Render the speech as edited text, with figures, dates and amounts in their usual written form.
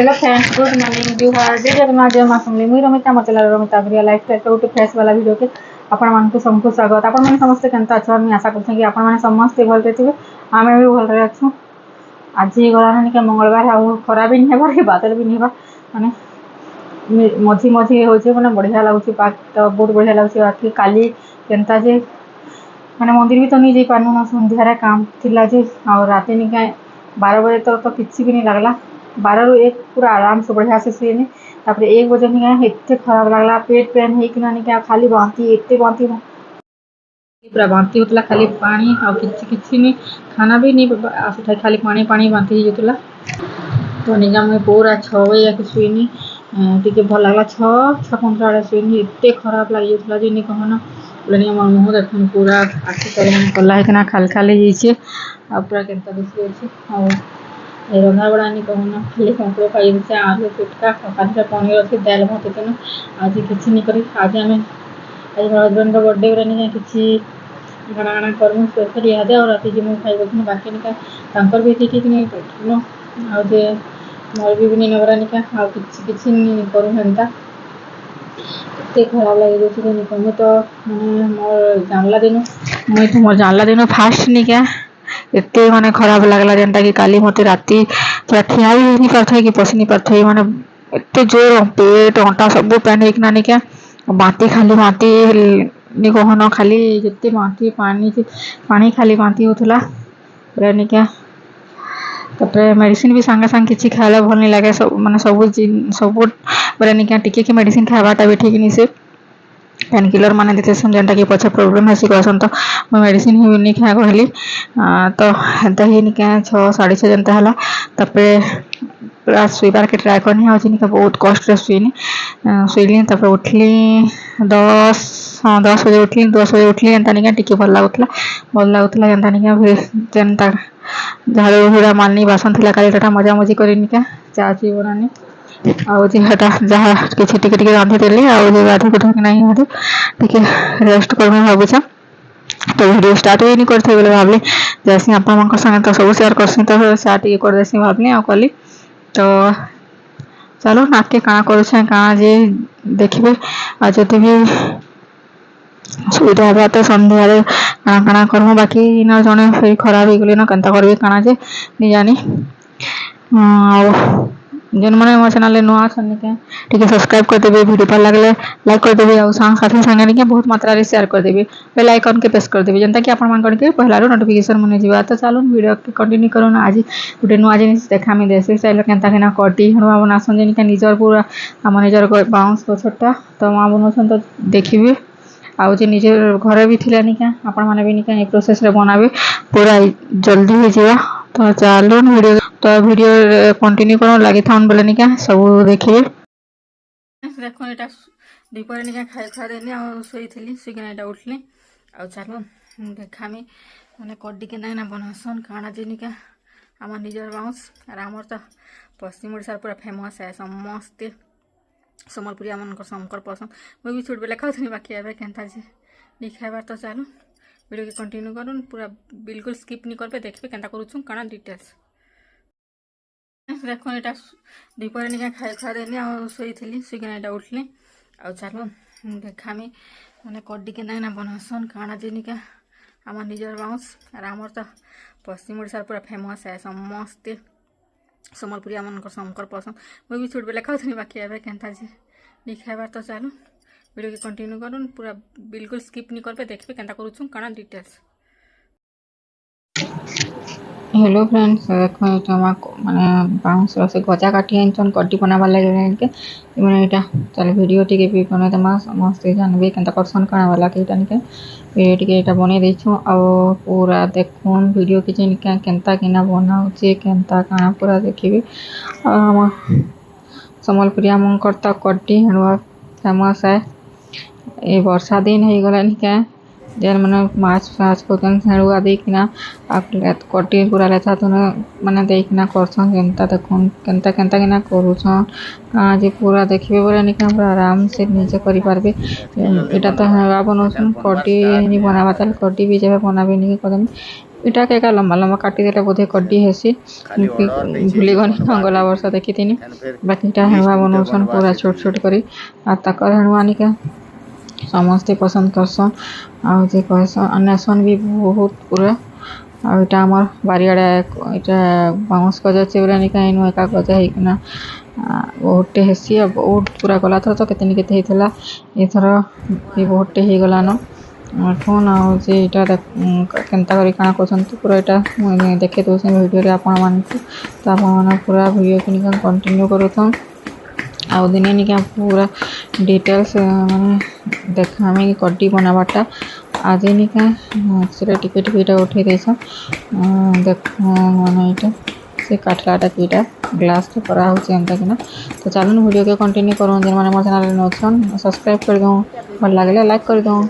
Hello friends, good morning जुहार जय जगन्नाथ जय मां समली मुई रमिता मते रमिता रियल लाइफ गोटे फ्रेश वाला वीडियो के आपको सबको स्वागत। आपण समस्ते केनता अच्छे मुझे आशा करछे कि आपण समस्ते भलरे थे। आम भी भलरे अच्छु। आज गलानी के मंगलवार आ खरा भी नहीं हेबार बादल भी नहीं हेबार माने मझी मझी हो मैंने बढ़िया लगुच पाक तो बहुत बढ़िया लगुच। बाकी काली केनता जे मैंने मंदिर भी तो नहीं जा पार्नु ना संध्यार काम थिला जे आ राति निका 12 बजे तक तो किसी भी नहीं लगला। 12 ରୁ 1 पूरा आराम से बढ़िया से सुईनी। तापर 1 बजे निका एते खराब लगला पेट पेन है कि ना निका खाली बांती एते बांती पूरा बांती होतला खाली पानी आ किछि नहीं खाना भी नहीं आसुथा खाली पानी पानी बांती होतला। तो निका मैं पूरा 6 बजे के सुईनी टिके भल लगला 6:15 बजे सुईनी एते खराब लगी होतला जे नि कहना बोले हमर मुंह देखन पूरा आखि तले कला है कि खाल खाली जाइए आ पूरा केनता दिसि अछि आ रंधा बड़ा नहीं कहना खाली कंकड़ खाई आलू पिटका पांचटा पनीर अच्छे दाल भात तेन आज किसी नहीं करी। आज आम आज मोर हजबैंड का बर्थडे उरा नहीं किसी गाना गाना करमु स्पेशल याद और राति जी खाई बोलते बाकी निका तांकर भी ठीक नहीं नो आजे मोर भी नहीं नबरा निका आ किसी नहीं करू हेंता एते खराब लगे दोस्त नहीं कहूँ तो मैंने मोर जानला दिन फास्ट निका एते माने खराब लगला जेनता कि काली मते राती पूरा ठिया ही नहीं पारथे कि पसनी पारथे माने एते जोर पेट अंटा सब पेन एक नानी क्या बाती खाली बाती नि कहन खाली जत्ते बाती पानी खाली बाती होतला पूरा नि क्या। तापर मेडिसिन भी संगे संग किछि खाला भल नहीं लगे सब माने सब पूरा नि क्या टिके कि मेडिसिन खावाटा भी ठीक नहीं से पेन किलर माने देते जेनटा कि पछे प्रोब्लेम है कहसन तो मैं मेडिसिन ही नहीं खाया कहली तो हेन्ता ही निका 6 साढ़े 6 जनता है। पूरा शुबार के ट्राए करनी आज निका बहुत कष्ट से शुइली उठली 10 बजे उठली एंता निका टिके भल लगुला एंता निका जेनता झाड़ू हुड़ा मारनी बासन थिला कालीटा मजा मजी करी निका चा ची बनानी आउ जेटा जहाँ किसी टिके टिके रांधि देली आउ जे गाधी गुधा कि नहीं गाधी टिके रेस्ट करबे भाबुछा। तो वीडियो स्टार्ट भी नहीं करथे बोले भाबली जैसे आप मन संगे तो सब शेयर करसी तो स्टार्ट ये कर देसी भाबली आ कली तो चलो नाके काना करूछे काना जे देखिबे आ जति भी सुविधा बा तो संध्यारे काना काना करमु बाकी इना जने फेर खराब हो गेली ना कंता करबे काना जे नि जानी आ जन मैंने मोर चैनल नुआ छनिके ठीक है सब्सक्राइब कर देबे वीडियो पर लगले लाइक कर देबे और साथी संगे निके बहुत मात्रा रे शेयर कर देबे बेल आइकन के प्रेस कर देबे जनता कि आपण मन करके पहला रो नोटिफिकेशन मने जीवा। तो चलो वीडियो के कंटिन्यू करो ना आज गुटे नुआ जिनिस देखा मी देसी स्टाइल केनता केना कटी हनुआ बना संजे निके निजर पूरा हम निजर बाउंस छोटा तो मां बनोसन तो देखिबे आउ जे निजे घरे भी थिला निका आपण माने भी निका ए प्रोसेस रे बनाबे पूरा जल्दी हो जीवा। तो चलो वीडियो कंटिन्यू करो लगी था बोले निका सब देखिए देखो एटा दीपर निका खाई खा देनी आ सोई थली सुगना एटा उठली आ चलो देखामी माने कड्डी के ना बनासन काना जे निका आम निजर बाउंस और आमर तो पश्चिम ओडिशा पूरा फेमस है समस्ते सम्बलपुरिया मन समकर पसंद मुझे भी छोट बेला खाऊनी बाकी एबे केनता जे नहीं खाइबार। तो चलो वीडियो के कंटिन्यू करूँ पूरा बिल्कुल स्किप नहीं करबे देखबे केनता करूछु काना डिटेल्स देखो एटा दीपर निका खाई खा देनी आ सोई थली सुगना एटा उठली आ चलो देखामी माने कड्डी के ना बनासन काना जे निका आम निजर बाउंस और आमर तो पश्चिम ओडिशा पूरा फेमस है समस्ते सम्बलपुरिया मन समकर पसंद मुझे भी छोट बेला खाऊनी बाकी एबे केनता जे नहीं खाइबार। तो चलो वीडियो के कंटिन्यू करूँ पूरा बिल्कुल स्किप नहीं करबे देखबे केनता करूछु काना डिटेल्स। हेलो फ्रेंड्स देखो ये माने बाउंस से गजा काटी आनछन कड्डी बनावा लगे के माने एटा चल वीडियो टिके भी बने तमा समस्त जानबे केनता करसन काना वाला के एटा निके वीडियो टिके एटा बने देछु आ पूरा देखोन वीडियो के निका केनता केना बनाउचे केनता काना पूरा देखिबे आ सम्बलपुरिया मन करता कड्डी हनुआ फेमस है ए वर्षा दिन है गला निका जेन मैंने माछ फाछ को हेड़ुआ देखना कटी पूरा लेता तो मैंने देखना करसन केनता देखुन केनता केनता केना करूछन जे पूरा देखिबे बोले निका पूरा आराम से नीचे करि पारबे एटा तो हेड़ुआ बनोसन कटी नहीं बनावा ताल कटी भी जेबे बनाबे नहीं कदम इटा के का लंबा लंबा काटी देले बोधे कड्डी हेसी भूली गनी गला वर्ष देखी थिनी बाकी इटा हवा बनौछन पूरा छोट छोट करी आ तकर हनुआनी के समस्ते पसंद करसन आ जे कहसन अनेसन भी बहुत पूरा आ इटा हमर बारियाडा इटा बाउंस गज छै बोले निका इनु एका गज है किना बहुत हेसी बहुत पूरा गला थर तो केतनी केते हेतला एथर भी बहुत हे गला न फोन आ जे इटा केनता करी काना कोसन पूरा इटा देखे तो वीडियो रे आपण मान तो आपण पूरा वीडियो के निका कंटिन्यू करथन आ दिने निका पूरा डिटेल्स माने देखामे कि कड्डी बनाबाटा आज निका सेटा टिके टिके इटा उठे देछन देख माने इटा से काटलाटा कीटा ग्लास के करा होचे एंता किना तो चलन वीडियो के कंटिन्यू करूं जे माने मोर चैनल रे नछन सब्सक्राइब कर दो भल लागले लाइक कर दो।